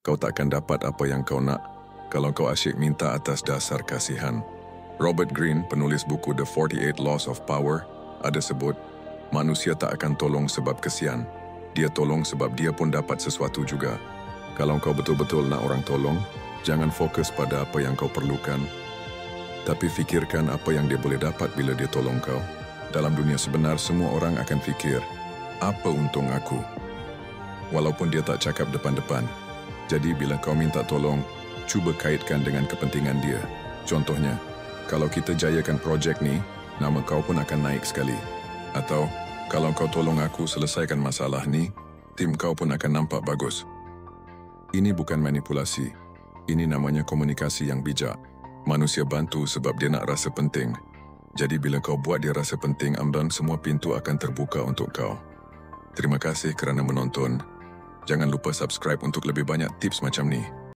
kau takkan dapat apa yang kau nak kalau kau asyik minta atas dasar kasihan. Robert Greene, penulis buku The 48 Laws of Power, ada sebut, manusia tak akan tolong sebab kesian. Dia tolong sebab dia pun dapat sesuatu juga. Kalau kau betul-betul nak orang tolong, jangan fokus pada apa yang kau perlukan, tapi fikirkan apa yang dia boleh dapat bila dia tolong kau. Dalam dunia sebenar, semua orang akan fikir, apa untung aku? Walaupun dia tak cakap depan-depan. Jadi bila kau minta tolong, cuba kaitkan dengan kepentingan dia. Contohnya, kalau kita jayakan projek ni, nama kau pun akan naik sekali. Atau, kalau kau tolong aku selesaikan masalah ni, tim kau pun akan nampak bagus. Ini bukan manipulasi. Ini namanya komunikasi yang bijak. Manusia bantu sebab dia nak rasa penting. Jadi bila kau buat dia rasa penting, amdan semua pintu akan terbuka untuk kau. Terima kasih kerana menonton. Jangan lupa subscribe untuk lebih banyak tips macam ni.